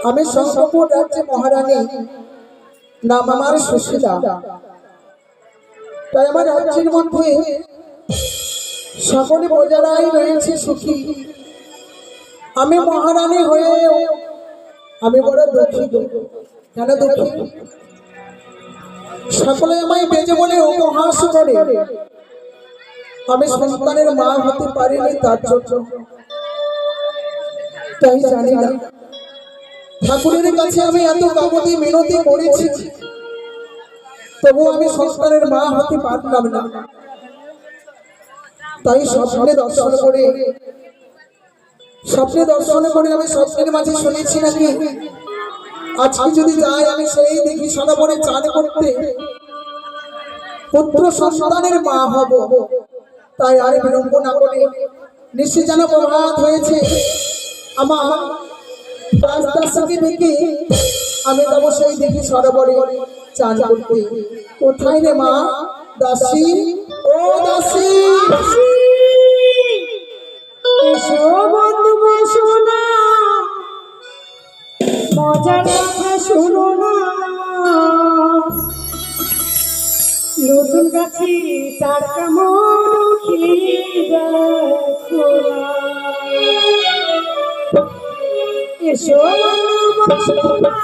আমি শঙ্করপুর রাজ্যে মহারানী, নাম আমার সুশীলা। তাই আমার রাজ্যের মধ্যে সকলে প্রজারাই রয়েছে সুখী। আমি মহারানী হয়ে আমি বড় দুঃখী। কেন দুঃখী? সকলে আমায় বেজে বলে উপহাস করে। আমি সন্তানের মা হতে পারিনি, তার জন্য তাই জানি না ঠাকুরের কাছে আমি এত কাকুতি মিনতি করেছি, তবু আমি সন্তানের মা হতে পারলাম না। তাই স্বপ্নে দর্শন করে আমি স্বপ্নের মাঝে শুনেছি নাকি আজকে যদি যাই আমি সেই দেখি সদাবনে চাঁদ করতে পুত্র সন্তানের মা হব। তাই আর বিলম্ব না করে নিশ্চয় যেন প্রভাত হয়েছে, আমার রাজদাসীকে দেখে আমি যাবো সেই দেখি সরোবরে চান করতে। কোথায় রে মা দাসী? ও দাসী, এসো বন্ধু বসো না, মজার কথা শুনো না। নতুন গাছি তার কেমন দেখো না। এসো বন্ধু বসো না,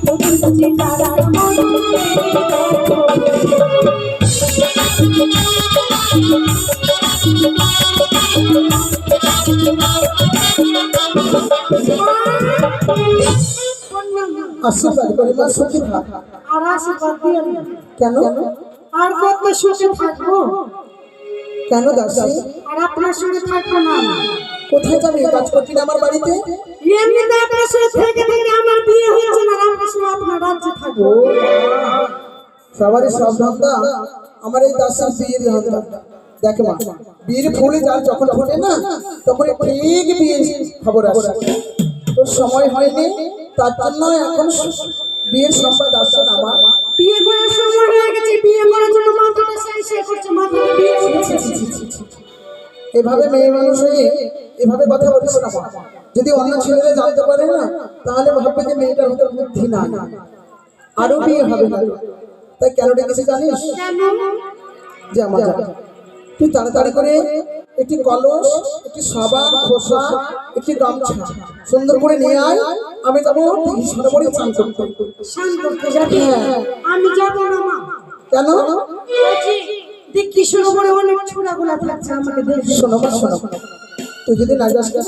নতুন গাছি তার কেমন দেখো আশীর্বাদ করে মা সুখী থাক। আর আশীর্বাদ দিয়ে কেন? আর কত সুখে থাকবো? কেন দাসী? আর আপনার সঙ্গে থাকবো না। কোথায় যাবে? কাজ করবি না আমার বাড়িতে? এমনিতে আপনার সঙ্গে থেকে থেকে আমার বিয়ে হচ্ছে না, আপনার সঙ্গে আপনার রাজ্যে থাকবো। সবারই সব ধান্দা, আমার এই দাসীর বিয়ের ধান্দা। দেখে মা, বিয়ের ফুল যার যখন ফোটে না তখন ঠিক বিয়ের খবর আসে। তোর সময় হয়নি, তার জন্য এখন বিয়ের সংবাদ আসছে না। আমার বিয়ে করার সময় হয়ে গেছে, বিয়ে করার জন্য মাথাটা শেষ করছে, মাথাটা বিয়ে হচ্ছে। এভাবে মেয়ে মানুষ হয়ে এভাবে কথা বলিস না মা। যদি অন্য ছেলেরা জানতে পারে না তাহলে ভাববে যে মেয়েটার ভিতর বুদ্ধি না, আরো বিয়ে হবে না। তাই কেন ডেকেছে জানিস? যে আমার তুই তাড়াতাড়ি করে একটি কলস, একটি সাবান, খোসা, একটি গামছা সুন্দর করে নিয়ে আয়। আমি যাবো সরোবরে চান করতে। স্নান করতে যাবি? আমি যাবো না মা। কেন? দেখি সরোবরে অনেক ছোড়াগুলা থাকছে, আমাকে দেখি। শোনো মা, শোনো, তুই যদি না যাস না,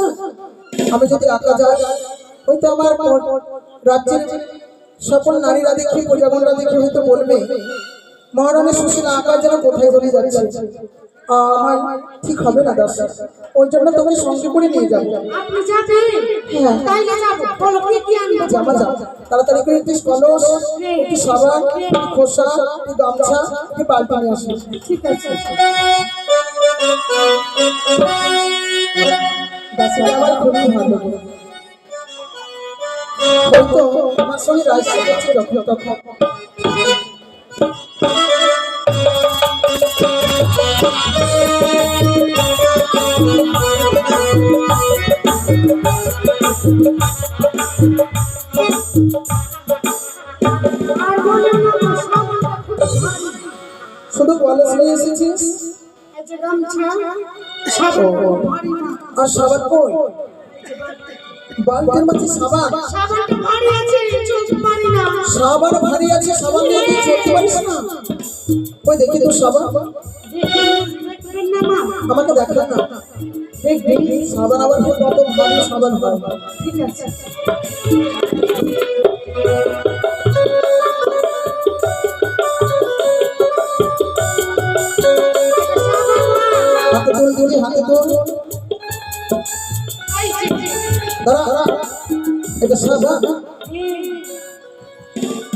আমি যদি একা যাই, হয়তো আমার রাজ্যের সকল নারীরা দেখি, প্রজাগণরা দেখি হয়তো বলবে মহারানী সুশীলা একা যেন কোথায় চলে যাচ্ছে। আমার ঠিক হবে না দাস, ওই জন্য তোকে সঙ্গে করে নিয়ে যাবো। আপনি যাবেন? হ্যাঁ, তাইলে যাবো। বলো কি আনবো? জামা যা, তাড়াতাড়ি করে একটি কলস, একটি সাবান, একটি খোসা, একটি গামছা, একটি বালতি নিয়ে আসবি। ঠিক আছে। দাসিটা আমার খুবই ভালো, হয়তো আমার সঙ্গে রাজি হচ্ছে যখন তখন। আর বলেন না, সাবানটা খুব ভারী। শুধু কলেজ নিয়ে এসেছিস? এই যে গামছা, সাবানটা ভারী না। আর সাবান কই? বালতির মধ্যে সাবান? সাবানটা ভারী আছে, চলতে পারি না। সাবান ভারী আছে, সাবান দিয়ে তুই চলতে পারিস না? ওই দেখি তোর সাবান, দেখবেন না মা? আমাকে দেখা না। দেখবি সাবান আবার কত ভারী সাবান হয়। ঠিক আছে। হাতে তোল দিবি, হাতে তোল। দাঁড়া দাঁড়া, এটা সাবান।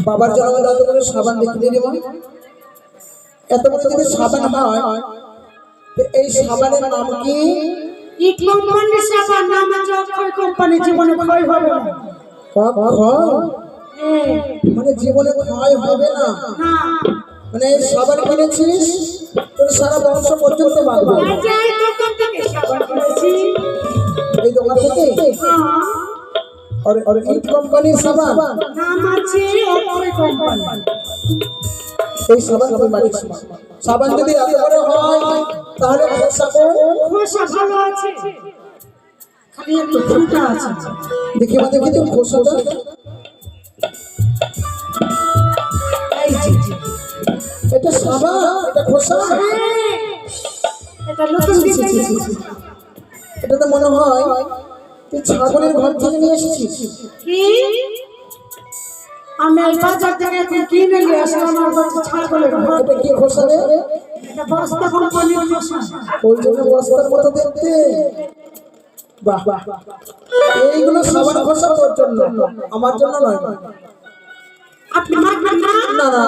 বাবার জন্য এত করে সাবান দেখে দিয়ে দেবো। এত বড় যদি সাবান হয়, এই সাবানের নাম কি? ই কোম্পানির সাবান, নাম আছে অক্ষয় কোম্পানি। জীবনে ক্ষয় হবে না। মানে জীবনে ক্ষয় হবে না? না, মানে এই সাবান কিনেছিস তোর সারা বংশ পর্যন্ত বাঁচবে। এই যে এই দোকান থেকে সাবান কিনেছি। দোকান থেকে और ईट কোম্পানির সাবান নাম আছে অক্ষয় কোম্পানি। এই সাবান আমি মালিক সাবান যদি এত বড় হয় তাহলে খোসা ভালো আছে, খালি একটু ফুটা আছে। দেখি দেখি তো খোসাটা এই যে এটা সাবান, এটা খোসা, এটা নতুন ডিজাইন। এটা তো মনে হয় তুই ছাগলের ঘর থেকে নিয়ে এসেছিস। কি আমি এই বাজার থেকে এখন কিনে নিয়ে আসলাম, আমার কাছে ছাগলের ঘর। এটা কি খোসা রে? এটা বস্তা কোম্পানির খোসা। ওই জন্য বস্তার মতো দেখতে। বাহ বাহ, এইগুলো সাবান খোসা তোর জন্য, আমার জন্য নয়। আপনি মাখবেন না? না না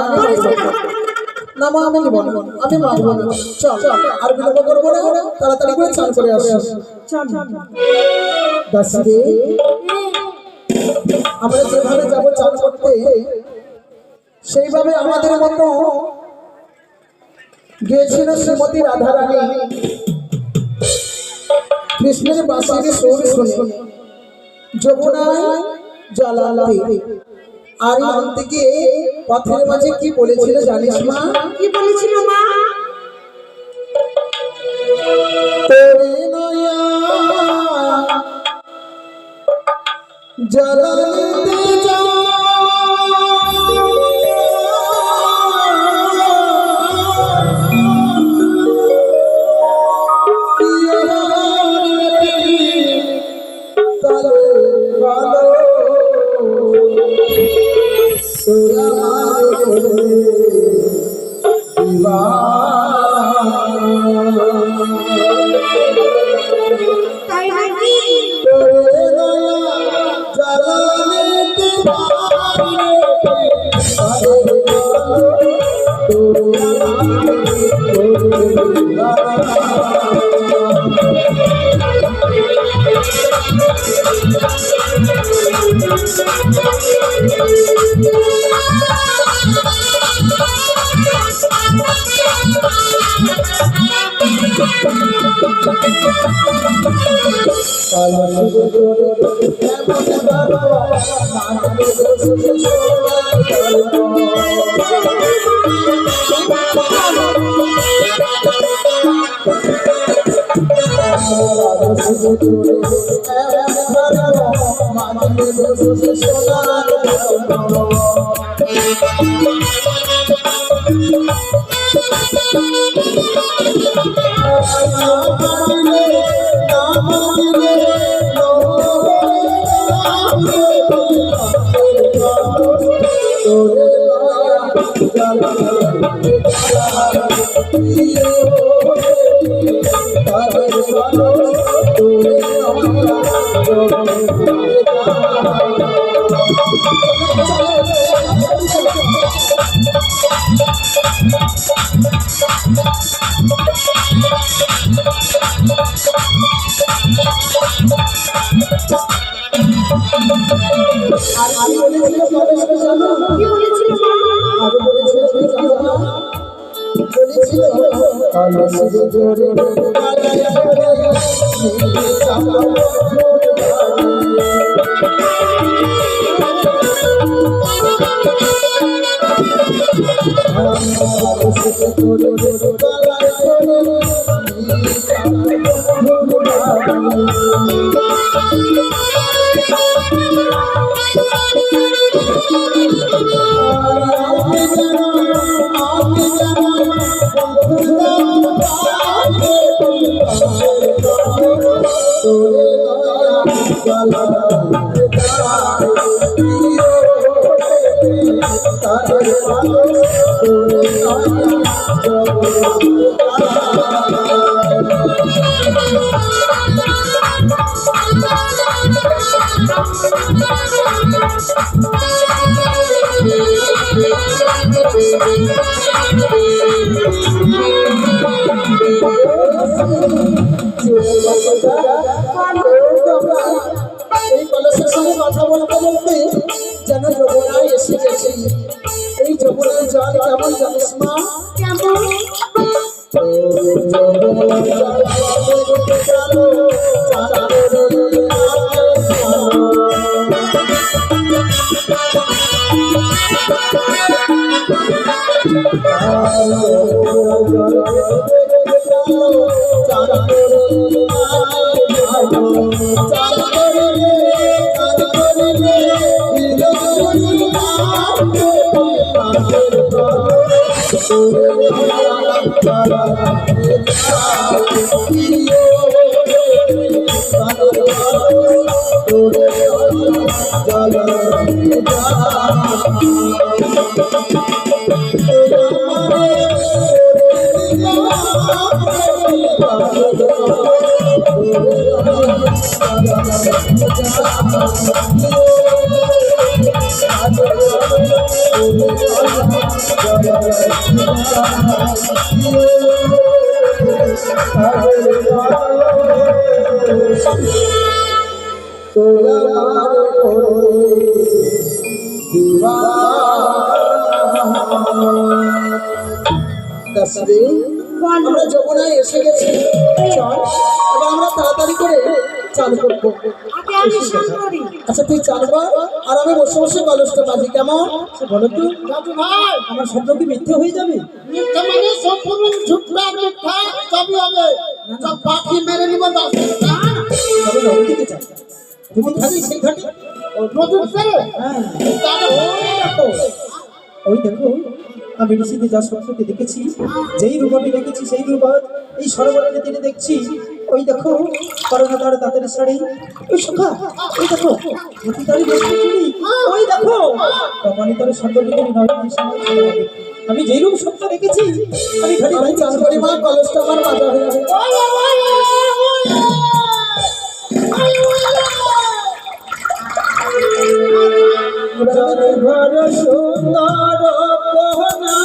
না মা, আমি নিব না, আমি মাখবো না। চল আর বিলম্ব করবো না, তাড়াতাড়ি করে চান করে আসি। চল দাসি রে, আমরা যেভাবে যাবো চান করতে সেইভাবে আমাদের মতো গিয়েছিল শ্রীমতী রাধারানী কৃষ্ণের বাঁশির সুর শুনে যমুনায় জলাতে। আর আনতে গিয়ে পথের মাঝে কি বলেছিল জানিস মা? কি বলেছিল মা? তেরে নয়া জলাতে যা তাই নাকি? এই কলসের সঙ্গে কথা বলতে বলতে যেন যমুনায় এসে গেছি। এই যমুনার জল কেমন জানিস মা? কেমন? যমুনার জল আমরা যমুনায় এসে গেছি, চল এবার আমরা তাড়াতাড়ি করে চান করবো। আগে আমি স্নান করি। আচ্ছা তুই চান কর আর আমি বসে বসে কলসটা বাজি, কেমন? বলো তো দাদু ভাই, আমার শব্দ কি মিথ্যে হয়ে যাবে? মিথ্যা মানে সম্পূর্ণ ঝুটটা মিথ্যা সবই হবে। সব পাখি মেরে নিব 10 মিনিট। তবে রং দিতে চাই, তুমি থাকি সেই ঘাটে। নতুন করে হ্যাঁ, দাদা ওই দেখো আমি ঋষিতে যা স্বপ্নকে দেখেছি, যেই রূপ আমি দেখেছি সেই রূপ আজ এই সরোবরের তীরে দেখছি। ওই দেখো করোনা তার দাঁতের শাড়ি, ওই সুখা ওই দেখো মতি তারি বসে চুড়ি, ওই দেখো কপালি তার সর্ববিধানী নয়। আমি যেই রূপ স্বপ্ন দেখেছি আমি ঘাটে আমি চান করি মা, কলসটা আমার বাজা হয়ে যাবে। জনঘর সুন্দর কোহনা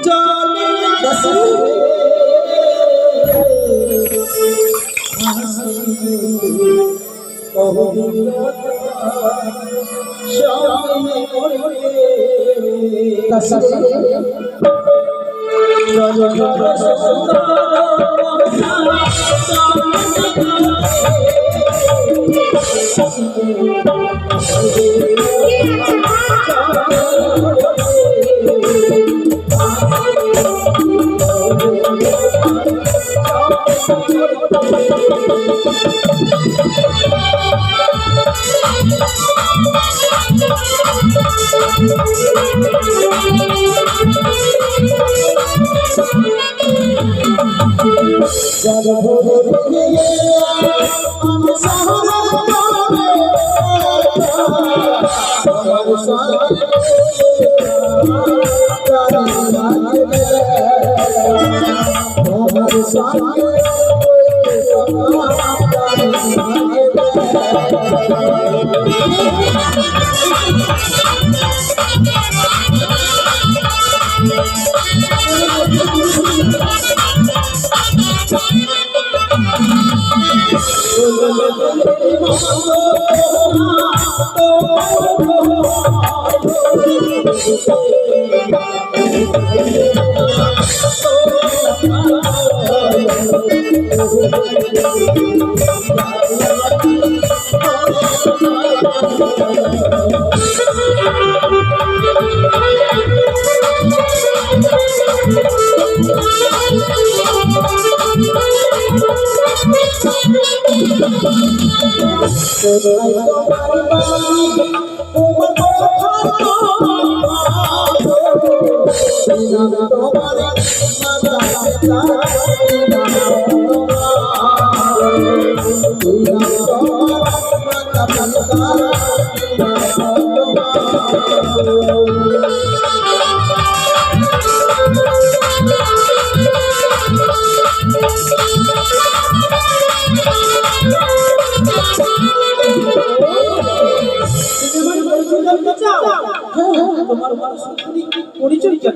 জলে তোমার পরিচয় কেন?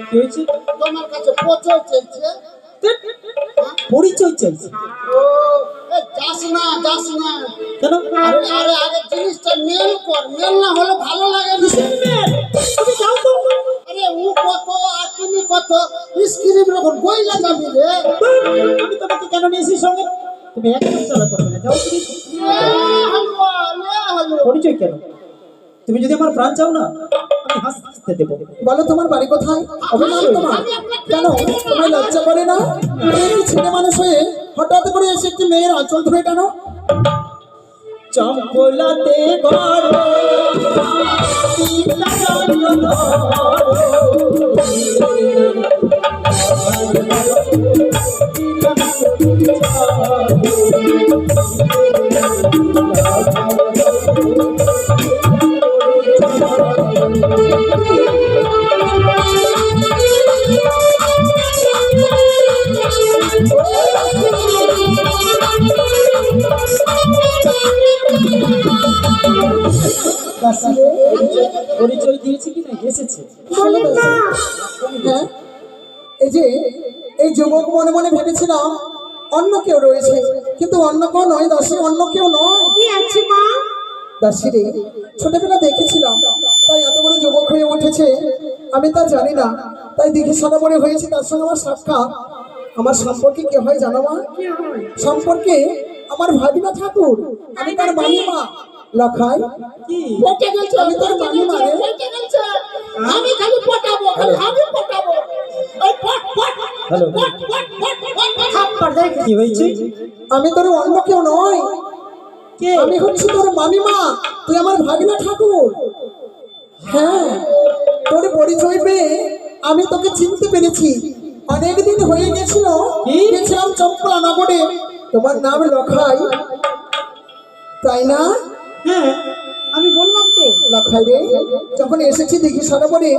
কি হয়েছে? তোমার কাছে পচয় চলছে। পরিচয় চাইছে? ও এ যাস না কেন? আরে আরে আগে জিনিসটা মেল কর, মেল না হলে ভালো লাগে না। তুমি যাও তো। আরে ও কত আর তুমি কত স্ক্রিন রকম বইলা যাবি রে। আমি তোমাকে কেন নিয়েছি সঙ্গে? তুমি একদম চালা করবে না, যাও তুমি। পরিচয় কেন? তুমি যদি আমার প্রাণ চাও না আমি হাসতে দেবো। বলো তোমার বাড়ি কোথায়? অভিমান তোমার কেন? তোমার লজ্জা করে না? এই ছেলে মানুষ হয়ে হঠাৎ করে এসে একটি মেয়ের আঁচল ধরে টানো। চম্পলাতে ঘর সীতাচন্দ্র পরিচয় দিয়েছে কি না এসেছে বলেন না হ্যাঁ এই যে এই যুবক মনে মনে ভেবেছিলাম অন্য কেউ রয়েছে, কিন্তু অন্য কেউ নয় দাসী, অন্য কেউ নয়। কি আছে মা? দাসী রে, ছোটবেলা দেখেছিলাম, তাই এত বড় যুবক হয়ে উঠেছে আমি তা জানি না, তাই দেখে সাদা বড় হয়েছে। তার সঙ্গে আমার সাক্ষাৎ। আমার সম্পর্কে কে হয় জানো মা? সম্পর্কে আমার ভাগিনা ঠাকুর, আমি তার মামিমা। লখাই কি পটে গেছে, আমি তোর মামিমা রে। পটে গেছে। আমি খালি পটাবো, আমি পটাবো। ওই পট পট হ্যালো পট পট পট পট থাপ্পড় দেখ। কি হয়েছে আমি তোর অন্য কেউ নয়, কে আমি হচ্ছি তোর মামিমা, তুই আমার ভাগিনা ঠাকুর। হ্যাঁ, তোর পরিচয় পেয়ে আমি তোকে চিনতে পেরেছি। অনেকদিন হয়ে গেছিল, কি? গেছিলাম চম্পলা নগরে। তোমার নাম লখাই, তাই না? হ্যাঁ আমি বললাম তো লখাই রে, যখন এসেছি দেখি সারা পরে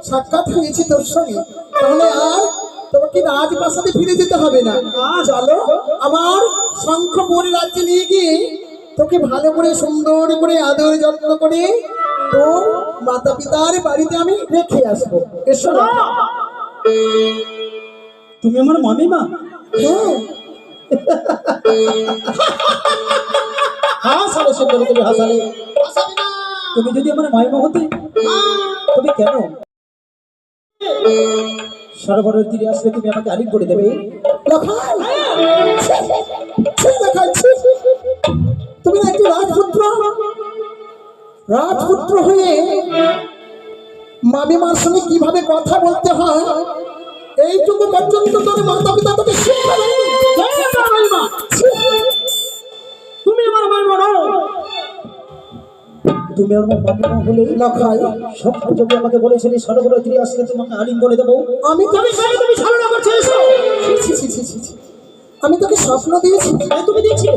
সাক্ষাৎ হয়েছি তোর সঙ্গে, তাহলে আর তোমাকে রাজপ্রাসাদে ফিরে যেতে হবে না। চলো আমার শঙ্খপুর রাজ্যে নিয়ে গিয়ে তোকে ভালো করে সুন্দর করে আদর যত্ন করে তোর মাতা পিতার বাড়িতে আমি রেখে আসবো। এসো না? তুমি আমার মামিমা হ্যাঁ, হাসালে সুন্দর তুমি হাসালে আসাবি না। তুমি যদি আমার মামিমা হতে তুমি কেন সরোবরের তীরে আসলে তুমি আমাকে আলিঙ্গন করে দেবে লখাই, ছি লখাই, ছি। তুমি না একটি রাজপুত্র, রাজপুত্র হয়ে মামিমার সঙ্গে কিভাবে কথা বলতে হয় এইটুকু পর্যন্ত তোর মাতা পিতা তোকে শিক্ষা দেয়নি। ছি। তুমি আমার মামিমা নও তুমি আমার মামিমা হলে লখাই, সব যদি আমাকে বলেছিলে সরোবরের তীরে আসলে তোমাকে আলিঙ্গন করে দেবো আমি তোকে তুমি সামনে করছো এসো ছি, ছি, ছি, ছি, ছি। আমি তোকে স্বপ্ন দিয়েছি। তাই তুমি দিয়েছিলে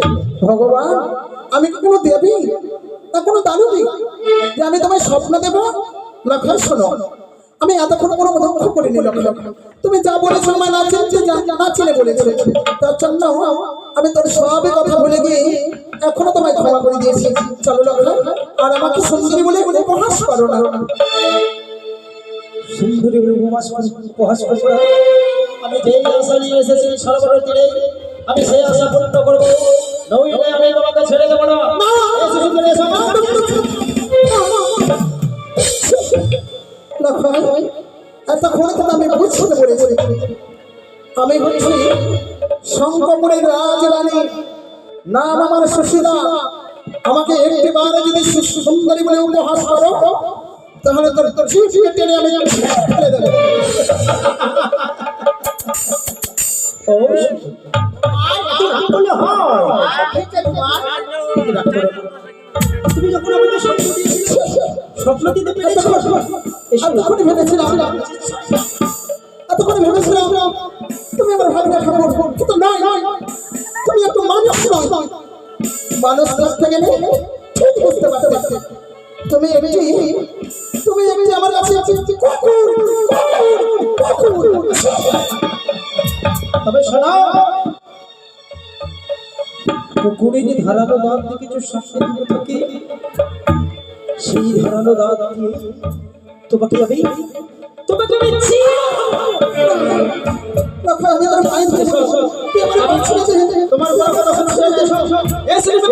ভগবান, আমি কি কোনো দেবী না কোনো দানবী যে আমি তোমায় স্বপ্ন দেব? লখাই শোনো, আমি এতক্ষণ কোনো দুঃখ করিনি। লক্ষ্য, তুমি যা বলেছো আমার না চিনতে না চিনে বলেছো, তার জন্য আমি তোর সবে কথা ভুলে গিয়ে এখনো তোমায় ক্ষমা করে দিয়েছি। চলো লক্ষ্য, আর আমাকে সুন্দরী বলে উপহাস করো না। সুন্দরী বলে উপহাস করবো না। আমি যেই আশা নিয়ে এসেছি সরোবরের তীরে আমি সেই আশা পূর্ণ করবো, নইলে আমি তোমাকে ছেড়ে দেবো না। এসো সুন্দরী, এসো। লক্ষ্য, এতক্ষণ তো আমি বুঝতে পেরেছি আমি হচ্ছি শঙ্করপুরের রাজরানী, নাম আমার সুশীলা। আমাকে একটি বারে যদি সুন্দরী বলে উপহাস করো তাহলে তোর তোর চিঠিয়ে টেনে আমি ফেলে দেবো। ও বলে হয় ঠিক আছে মা। তুমি যখন আমাকে স্বপ্ন দিয়েছিলে স্বপ্ন দিতে পেরেছো এতক্ষণে ভেবেছিলাম তুমি আমার ভাগনা ঠাকুর, কিন্তু নয়, তুমি একটু মানুষ নয়। মানুষ দেখতে গেলে ঠিক বুঝতে পারতে তুমি একটি আমার কাছে কুকুর, কুকুর, কুকুর। তবে শোনো, কুকুরের ধারালো দাঁত দেখেছো স্বপ্নে দিকে থাকে, সেই ধারালো দাঁত দিয়ে তোমাকে আমি লক্ষ্য, আমি তোর পায়ে ধরে বলবো, তুই আমার পায়ে ছেড়ে দে। তোমার বড় কথা শুনতে এসো এসো এসো।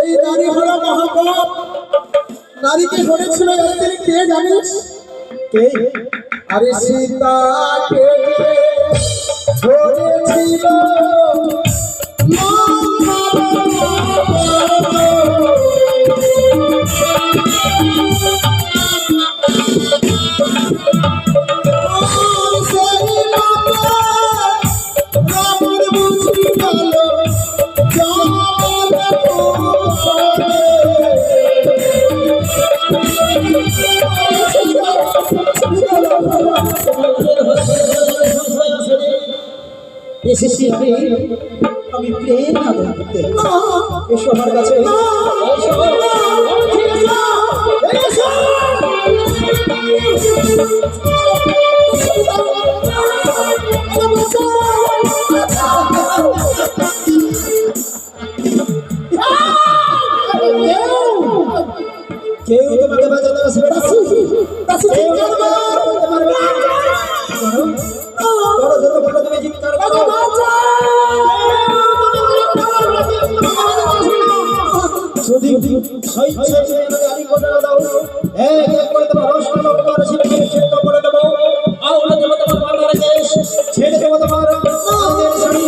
এই নারী হলো মহাপাপ। নারীকে ধরেছিল একদিন কে জানিস? কে? আরে সীতাকে ধরেছিল এসেছি আমি প্রেম আদর করতে। এসো আমার কাছে, কেউ তোমাকে বাঁচাতে আসবে না। তুমি চিৎকার করো। যদি স্বেচ্ছায় আমাকে আলী করে দাও, এক করে দেবো রসন লঙ্কার শিল্পী সিদ্ধ করে দেবো, আউলে দেবো তোমার মাতার দেশ, ছেড়ে দেবো তোমার মাতার শাড়ি।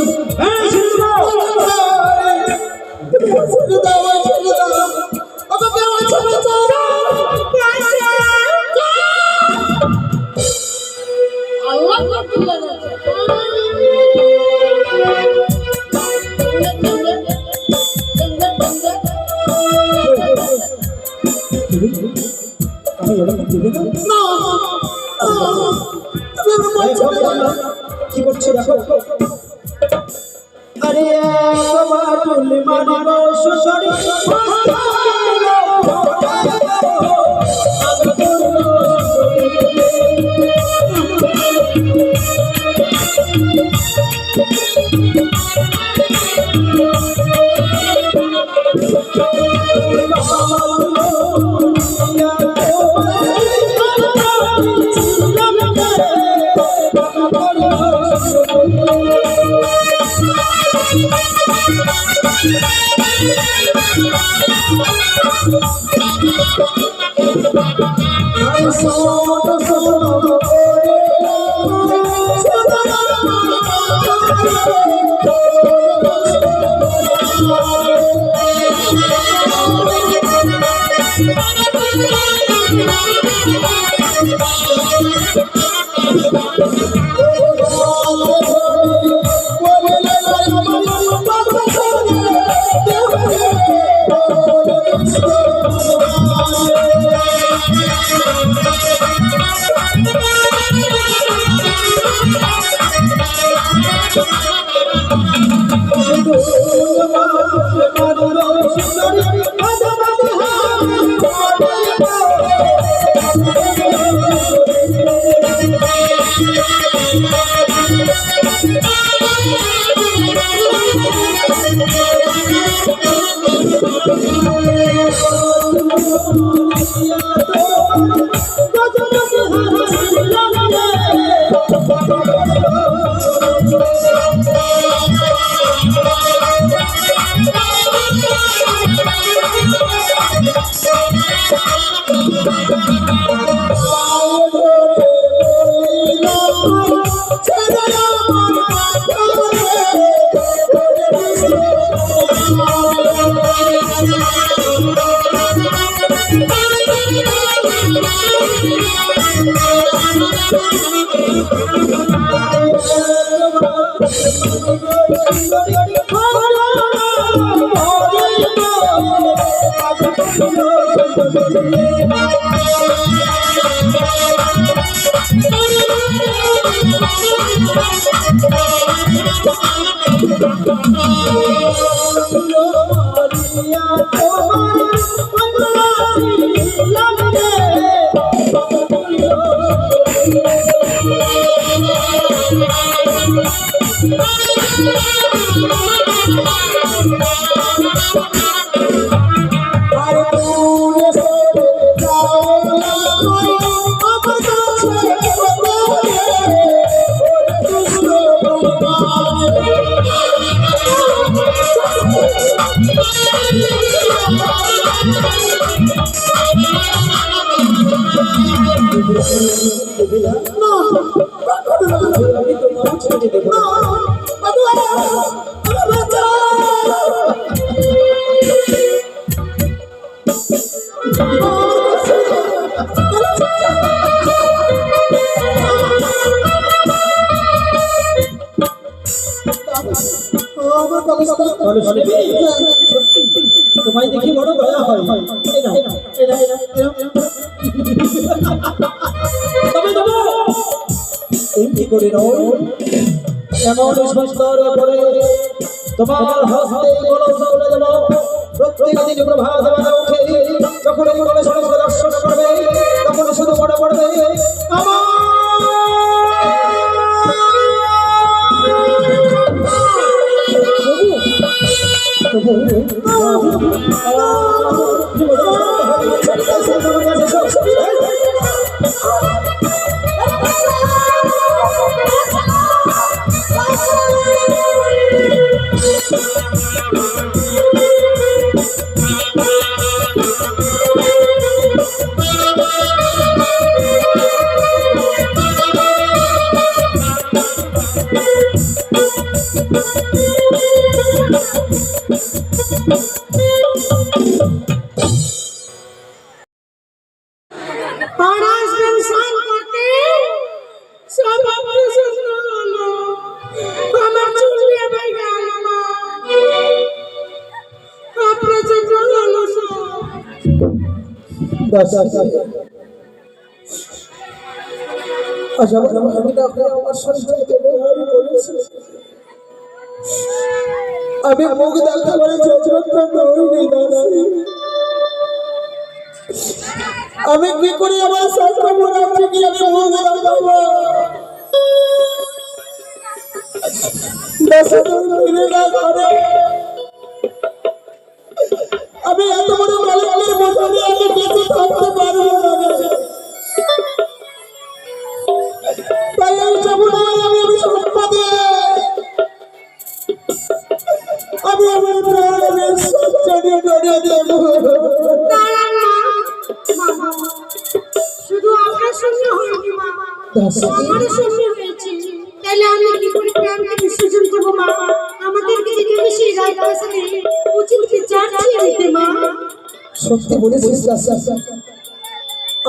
আমি এরকম দিবে না। কি করছে দেখো। আরে Oh, আমি তোমাকে ছেড়ে যেতে পারি না। তোমায় দেখি বড় দয়া হয়। এমনি করে নয়, এমন সুন্দর করে তোমার হস্তে কলস তুলে দেব। প্রত্যেক দিন প্রভাত বেলা উঠে যখন এই কলসকে দর্শন করবে তখন শুধু মনে পড়বে আমি মুখ দেখা করে আমি কি করি আমার সাথে মনে হচ্ছে কি আমি মুখ দেখাবো আমি এত বড় মালিকের বোঝালে আমি বেঁচে থাকতে পারবো না। তাই আমি যাবো না, আমি সম্পদে আমি আমার প্রাণের সঞ্চারে ডরে দেব। শুধু আপনার সঙ্গে হয়নি মা, আমারও সঙ্গে হয়েছে। তাহলে আমি কি করে প্রেমকে বিসর্জন দেবো মা? আমাদেরকে দিতে বেশি রাত আসলে উচিত বিচার ছিল দিতে মা। সত্যি বলেছিস দাসা।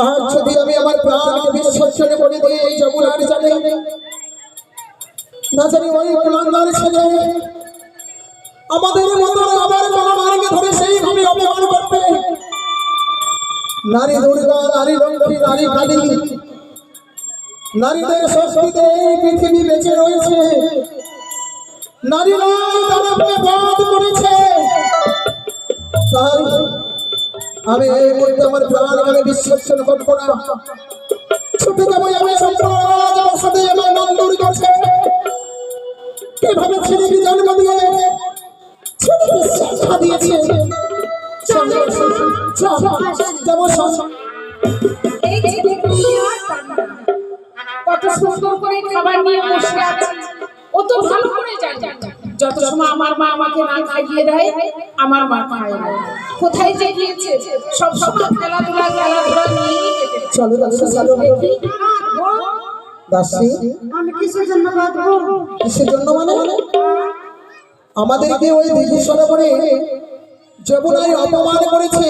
আজ যদি আমি আমার প্রাণকে বিসর্জনে বলে দিই এই যমুনার জানে না জানি ওই কুলাঙ্গার ছেলে আমাদের মতো আবার মাকে ধরে সেইভাবে অপমান করবে। নারী দুর্গা, নারী লক্ষ্মী, নারী কালী, নারীদের শক্তিতে এই পৃথিবী বেঁচে রয়েছে। নারীরা তাদেরকে বাদ করেছে। তাই আমি এই মুহূর্তে আমার প্রাণকে বিসর্জন করবো না। ছুটে যাবো আমি সম্প্রদায় আমার সাথে আমার নন্দুর কাছে। কিভাবে ছেলেকে জন্ম দিয়ে ছেলেকে শিক্ষা দিয়েছে কত সুন্দর করে খাবার নিয়ে বসে আছে, ও তো ভালো করে জানে যত সময় আমার মা আমাকে না খাইয়ে দেয় আমার মা খায় না। কোথায় যে গিয়েছে সব সময় খেলাধুলা নিয়ে চলো দাসী, চলো দাসী। আমি কিসের জন্য বাঁধবো? কিসের জন্য মানে আমাদেরকে ওই দিঘি সরোবরে যমুনায় অপমান করেছে।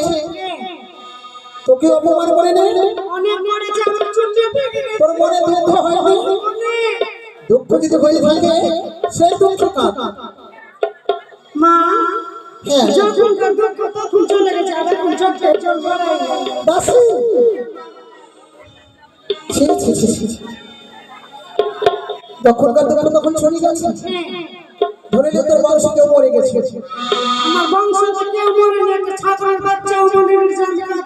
তোকে অপমান করে নেই? অনেক করেছে, আমার চোখে পড়ে গেছে। তোর মনে দুঃখ হয়নি? দুঃখ যদি হয়ে থাকে সেই দুঃখ কাঁদ। মা হ্যাঁ যখন দুঃখ তখন চলে গেছে, আবার চোখে জল ভরাই দাসী। ছি ছি ছি ছি। তখনকার দুঃখ তখন চলে গেছে, ধরে নিয়ে তোর বংশ কেউ মরে গেছে। আমার বংশ কেউ মরে না, একটা ছাগলের বাচ্চাও মরে না, জানি না।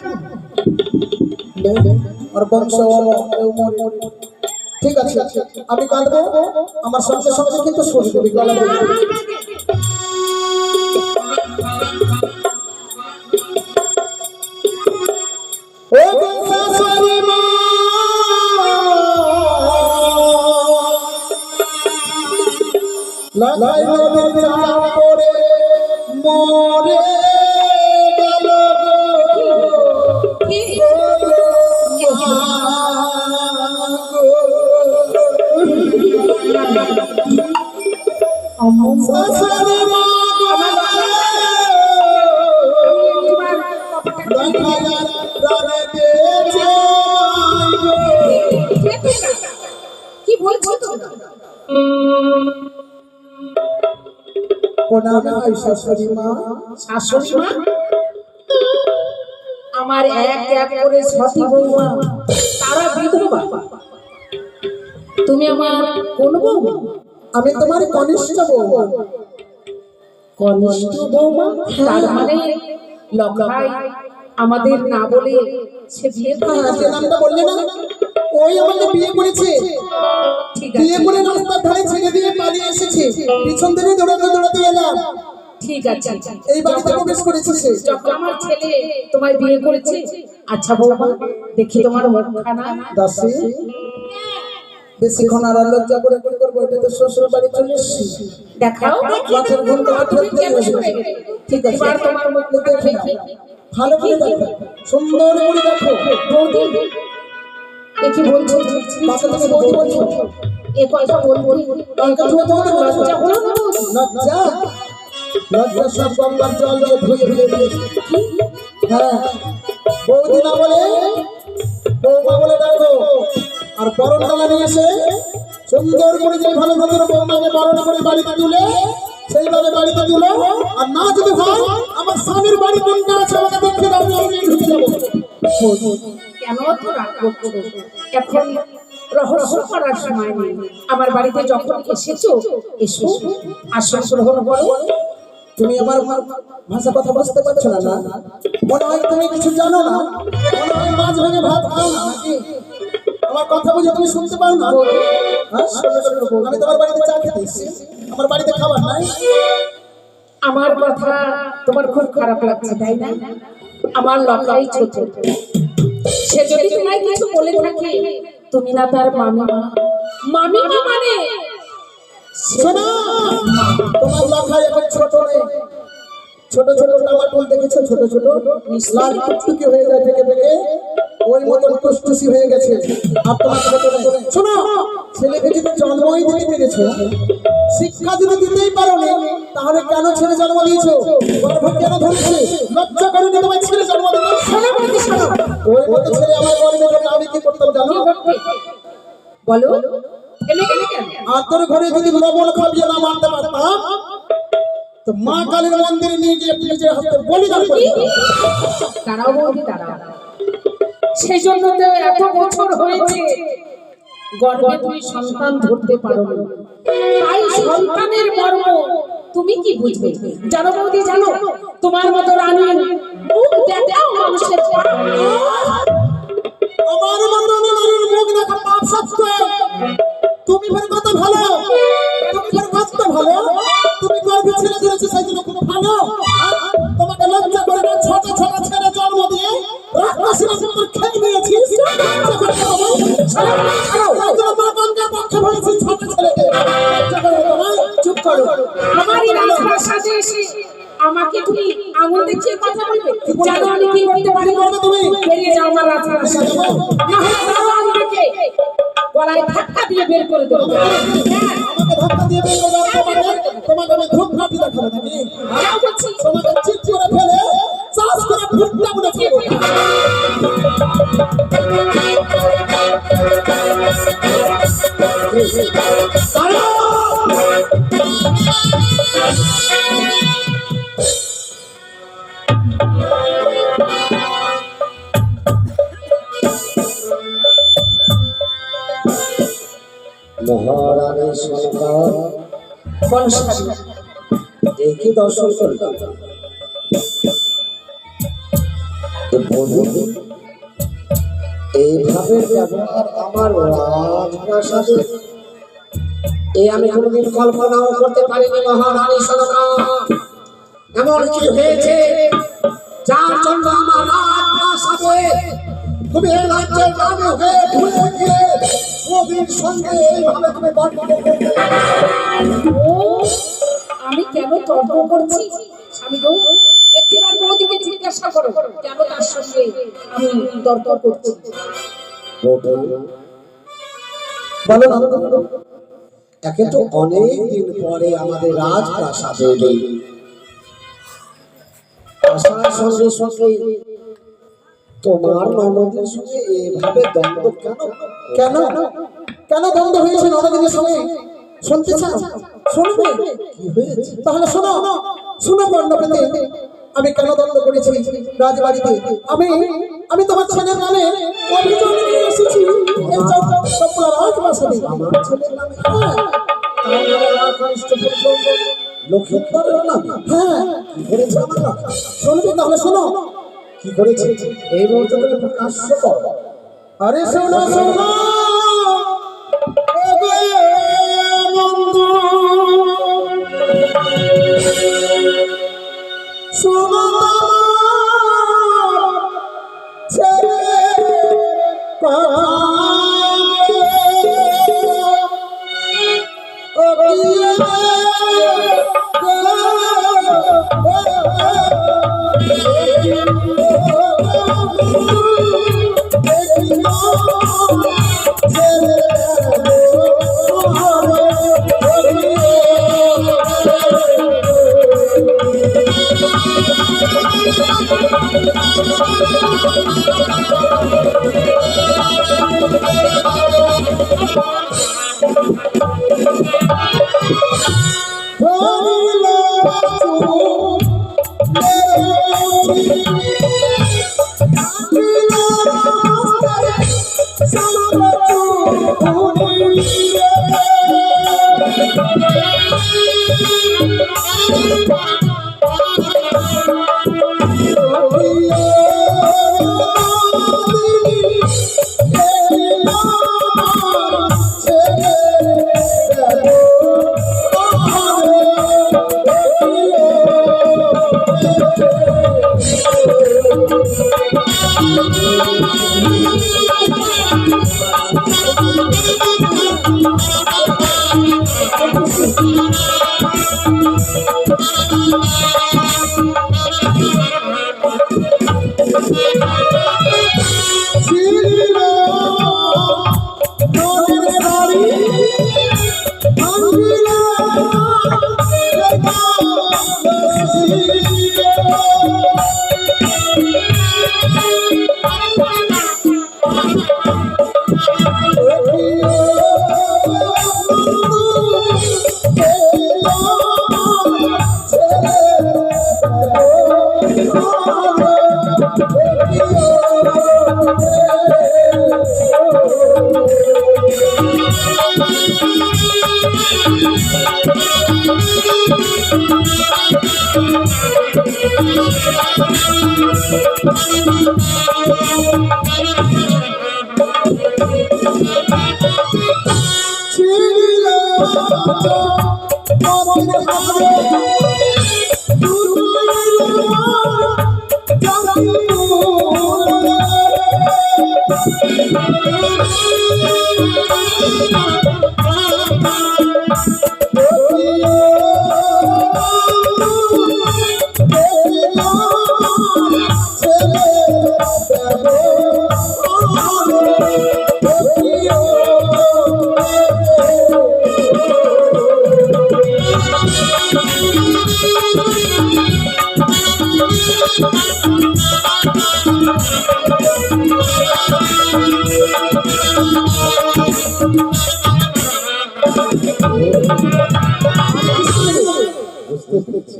আর বংশ কেউ মরে। ঠিক আছে, আমি কাঁদবো, আমার সঙ্গে সঙ্গে কিন্তু শুনে দেবে গলা বলে দেবে। ও শাশুড়ি মা, লাগাই নদীর চাপ করে মরে গেল শাশুড়ি মা, কি বলছো তো? প্রণামে হয় শাশুড়ি মা। শাশুড়ি মা, আমার এক এক করে ছটি বৌমা, তারা বিধবা, তুমি আমার কোন বৌমা? আমি তোমার কনিষ্ঠ বৌমা। কনিষ্ঠ বৌমা? তার মানে লখাই আমাদের না বলে সে বিয়ে করে? হ্যাঁ, যে নামটা বললে না, ওই আমাকে বিয়ে করেছে। ঠিক বিয়ে আছে, করে রাস্তার ধারে ছেড়ে দিয়ে পালিয়ে এসেছে, পিছন থেকে দৌড়াতে দৌড়াতে এলাম, ঠিক আছে। এই বাড়িতে প্রবেশ করেছে সে। যখন আমার ছেলে তোমায় বিয়ে করেছে, আচ্ছা বৌমা দেখি তোমার মুখখানা। দাসী, বেশিক্ষণ আর লজ্জা করে কি করবো, এটা তো শ্বশুর বাড়ি চলে এসেছি। দেখাও, মাথার ঘুম তো হাত তুমি ধরতে কেমন হবে। করে? ঠিক আছে, এবার তোমার মুখটা দেখে নাও, দেখি। ভালো করে দেখো, সুন্দর করে দেখো। বৌদি, দেখি বলছো তুমি? কাকে তুমি বৌদি বলছো? এ কথা বলবি? কাকে তুমি বৌদি বলছো? লজ্জা হলো না বৌদি? লজ্জা, লজ্জা সব গঙ্গার জল দিয়ে ধুয়ে ধুয়ে দিয়েছে। হ্যাঁ, বৌদি না বলে বৌমা বলে ডাকো। আর বরণ ডালা নিয়ে এসে সুন্দর করে যে ভালো ভদ্র বৌমাকে বরণ করে বাড়িতে তুলে সেইভাবে বাড়িতে তুলো। আর না যদি হয়, আমার স্বামীর বাড়ি কোনটা আছে আমাকে দেখে দাও, আমি ঢুকে যাবো। কেন তো রাগ করছো? এখন রহস্য করার সময় নেই। আমার বাড়িতে যখন এসেছো, এসো, আসন গ্রহণ করো। তুমি আমার ভাষা কথা বুঝতে পারছো না? না, মনে হয় তুমি কিছু জানো না, মনে হয় মাছ ভেঙে ভাত খাও না নাকি? আমার কথা বুঝে তুমি শুনতে পাও না? হ্যাঁ, আমি তোমার বাড়িতে চা খেতে এসেছি, আমার বাড়িতে খাবার নাই। আমার কথা তোমার খুব খারাপ লাগছে, তাই না? আমার লখাই ছোট, সে যদি তোমায় কিছু বলে থাকে, তুমি না তার মামিমা? মামিমা মানে শোনো, তোমার লখাই এখন ছোট নেই, ছোট ছোট টামাটুল দেখেছো, ছোট ছোট লাল টুকটুকি হয়ে যায় থেকে থেকে, ওই মতন টুসটুসি হয়ে গেছে। আর তোমার ছোট নেই। শোনো, ছেলেকে যদি জন্মই দিতে পেরেছো, শিক্ষা যদি দিতেই পারো না, তাহলে কেন ছেলে জন্ম দিয়েছো? গর্ভ কেন ধরেছে? লজ্জা করে না তোমার ছেলে জন্ম দিতে? শোনো বৌদি, শোনো। ওই মতো ছেলে আমার গর্বে জন্ম, আমি কি করতাম জানো? কি করতে? বলো, এনে কেন কেন? আর তোর ঘরে যদি লবণ খাবিয়ে না মারতে পারতাম, তো মা কালীর মন্দিরে নিয়ে গিয়ে নিজের হাতে বলিদান করে দিতাম। দাঁড়াও বৌদি, দাঁড়াও। সেই জন্য তো এত বছর হয়েছে গর্ভে তুমি সন্তান ধরতে পারো না। তাই সন্তানের মর্ম তুমি কি বুঝবে? জানো বৌদি, জানো তোমার মতো রানী মুখ দেখাও মানুষের পাপ। আমার মতো নারীর মুখ দেখা পাপ সত্য। তুমি ফের কত ভালো, তুমি ফের কত ভালো, তুমি গর্ভে ছেলে ধরেছো সেই জন্য খুব ভালো। তোমাকে লজ্জা করে না ছোট ছোট ছেলে জন্ম দিয়ে রাক্ষসীরা সুন্দর খেয়ে দিয়েছিস? চুপ করো। আমার এই রাজপ্রাসাদে এসে আমাকে তুমি আঙুল দেখিয়ে কথা বলবে? জানো আমি কি করতে পারি? তুমি বেরিয়ে যাও আমার রাজপ্রাসাদ। না হয় তাও আমাকে গলায় ধাক্কা দিয়ে বের করে দেবো। হ্যাঁ, আমাকে ধাক্কা দিয়ে বের করে দাও, তোমাকে আমি ধূপ কাঠি দেখাবো নাকি? যাও বলছি। তোমাকে চিট করে ফেলে চাষ করে ভুট্টা করে ফেলবো। মহারানী সন্তান কোন শাড়ি? দেখে দর্শন করলাম। এইভাবে ব্যবহার আমার রাজপ্রাসাদে আমি কোনোদিন কল্পনাও করতে পারিনি। মহারানী সন্তান এমন কি হয়েছে যার জন্য আমার রাজপ্রাসাদে তুমি এই রাজ্যের রানী হয়ে ভুলে গিয়ে কবির সঙ্গে এইভাবে তুমি বর্ণনা করতে? ও, আমি কেন তর্ক করছি? স্বামী গো, একটিবার বৌদিকে জিজ্ঞাসা করো কেন তার সঙ্গে আমি তর্ক করছি। বলো না, একে তো অনেক দিন পরে আমাদের রাজপ্রাসাদে এলে, আসার সঙ্গে সঙ্গে তোমার ননদের সঙ্গে এভাবে দ্বন্দ্ব কেন? কেন কেন দ্বন্দ্ব হয়েছে ননদিনের সঙ্গে? শুনতে চাও? শুনবে? কি হয়েছে? তাহলে শোনো, শোনো কর্ণ পেতে আমি কেন দ্বন্দ্ব করেছি রাজবাড়িতে। আমি তোমার ছেলের নামে অভিযোগ নিয়ে এসেছি এই চট্টগ্রাম রাজপ্রাসাদে। আমার ছেলের নামে? হ্যাঁ তাহলে আমার কনিষ্ঠ পুত্র লক্ষ্মীধরের নামে? হ্যাঁ, কি করেছে আমার লক্ষ্মী? শুনবে? তাহলে শোনো। কি করেছে এই মুহূর্তে তুমি প্রকাশ্য করো। আরে শোনো শোনো ওগো বন্ধু, শোনো ছেলে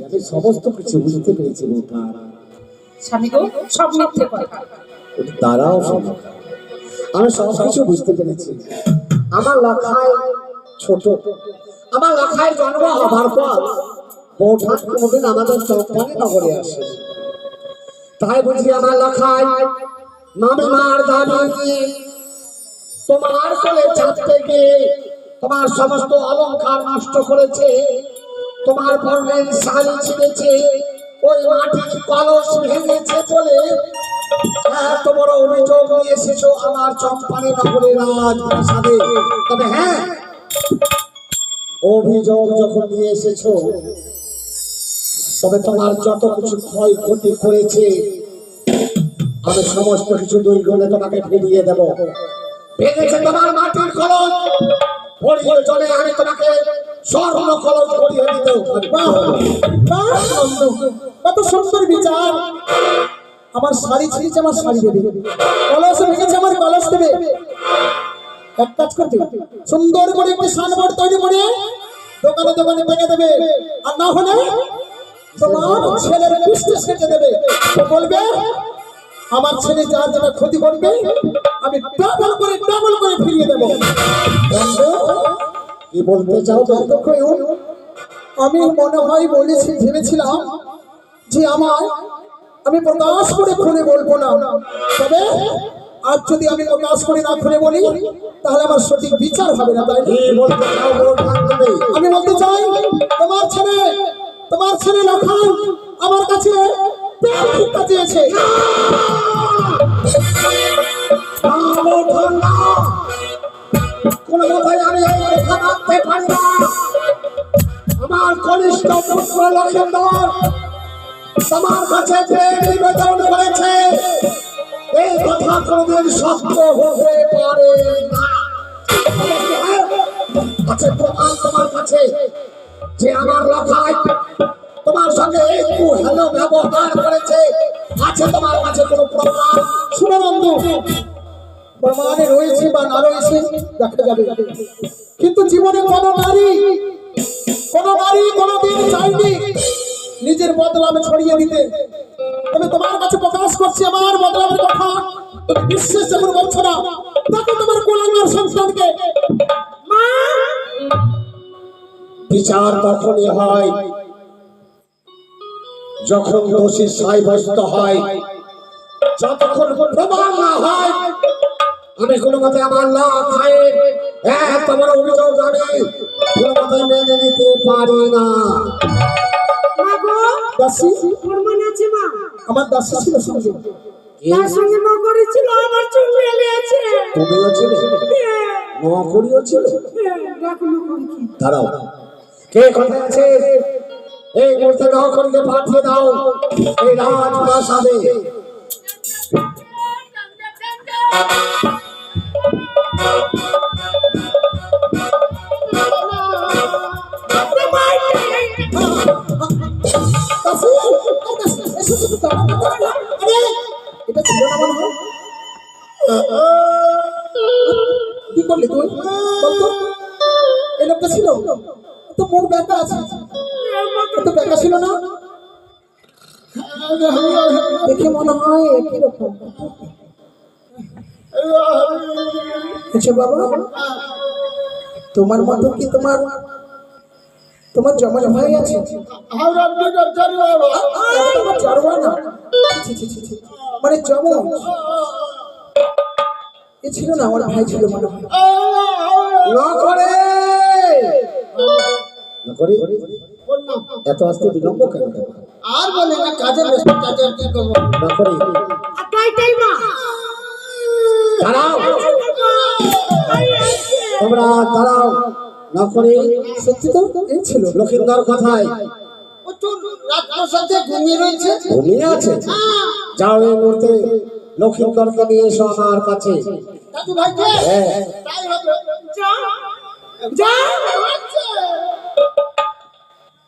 আমি সমস্ত কিছু বুঝতে পেরেছি। স্বামী গো, সব মিথ্যে কথা। দাঁড়াও, আমি সব কিছু বুঝতে পেরেছি। আমার লক্ষায় ছোট আমার লাখায় জন্ম হবার পর বৌঠান কোনোদিন আমাদের চম্পানি নগরে আসে, তাই বুঝি আমার লাখায় মামিমার দাবি নিয়ে তোমার কোলে চাপতে গিয়ে তোমার সমস্ত অলংকার নষ্ট করেছে, তোমার বর্ণের শাড়ি ছিঁড়েছে, ওই মাটির কলস ভেঙেছে বলে এত বড় অভিযোগ নিয়ে এসেছো আমার চম্পানি নগরের রাজপ্রাসাদে। তবে হ্যাঁ, অভিযোগ যখন নিয়ে এসেছো, তবে তোমার যত কিছু ক্ষয়ক্ষতি করেছে আমি সমস্ত কিছু দুর্গুণে তোমাকে ফিরিয়ে দেব। ভেঙেছে তোমার মাটির কলস, পড়িয়ে চলে আমি তোমাকে স্বর্ণ কলস পরিয়ে দিতে পারি। কত সুন্দর বিচার। আমার শাড়ি ছিঁড়েছে, আমার শাড়ি দেবে, কলস ভেঙেছে, আমার কলস দেবে। এক কাজ করবে, সুন্দর করে একটি সানবোর্ড তৈরি করে দোকানে দোকানে ভেঙে দেবে, আর না হলে তোমার ছেলের পৃষ্ঠে সেটে দেবে। তো বলবে আমার ছেলে যা যেটা ক্ষতি করবে আমি ডাবল করে ফিরিয়ে দেবো। কি বলতে চাও? আমি মনে হয় বলেছি, ভেবেছিলাম যে আমি প্রকাশ করে খুলে বলবো না, তবে আজ যদি আমি প্রকাশ করে না খুলে বলি তাহলে আমার সঠিক বিচার হবে না। তাই কি বলতে চাও? আমি বলতে চাই তোমার ছেলে লক্ষণ আমার কাছে প্রেম ভিক্ষা চেয়েছে। কোন কথায় আমি এই কথা মানতে পারি না। আমার কনিষ্ঠ পুত্র লক্ষেন্দর তোমার কাছে প্রেম নিবেদন করেছে, এই কথা কোনদিন সত্য হতে পারে না। আছে প্রমাণ তোমার কাছে যে আমার লক্ষায় তোমার সঙ্গে একটু হেলো ব্যবহার করেছে? আছে তোমার কাছে কোনো প্রমাণ? শুনো বন্ধু, প্রমাণে রয়েছে বা না রয়েছে দেখা যাবে, কিন্তু জীবনে কোনো নারী কোনোদিন চাইনি নিজের বদনাম ছড়িয়ে দিতে। তবে তোমার কাছে প্রকাশ করছি আমার বদনামের কথা। তুমি বিশ্বাস যখন করছো না, দেখো তোমার কুলাঙ্গার সন্তানকে। মা, বিচার তখনই হয় যখন দোষী সাব্যস্ত হয়, যতক্ষণ প্রমাণ না হয় আমি কোনো মতে আমার লাখায়ের এত বড় অভিযোগ আমি কোনো মতে মেনে নিতে পারি না। মা গো, দাসী, প্রমাণ আছে মা? আমার দাসী ছিল সঙ্গে। তার সঙ্গে নগরী ছিল, আমার চুল মেলে আছে। তুমিও ছিলে, নকরিও ছিল। দেখো নগরী কি। দাঁড়াও, কে কোথায় আছে? এই মুহূর্তে নকরিকে পাঠিয়ে দাও এই রাজপ্রাসাদে। এটা ছিল না মনে হয়। কি করলি তুই? বলতো এই লোকটা ছিল তো, মুখ ব্যাকা আছে, তো ব্যাকা ছিল না, দেখে মনে হয় একই রকম। আচ্ছা বাবা, তোমার মতো কি তোমার জমজ ভাই আছে? জারওয়া না, মানে জমজ এ ছিল না, আমার ভাই ছিল মনে হয়। এত আস্তে বিলম্ব কেন? আর বলে না, কাজের ব্যস্ত, কাজের কি করবো। তাই মা, দাঁড়াও তোমরা, দাঁড়াও। নকরি সত্যি তো এই ছিল। লক্ষিন্দর কোথায়? রাজপ্রাসাদে ঘুমিয়ে রয়েছে। ঘুমিয়ে আছে? যাও এই মুহূর্তে লক্ষিন্দরকে নিয়ে এসো আমার কাছে। দাদু ভাইকে হ্যাঁ, তাই হবে। যা যা।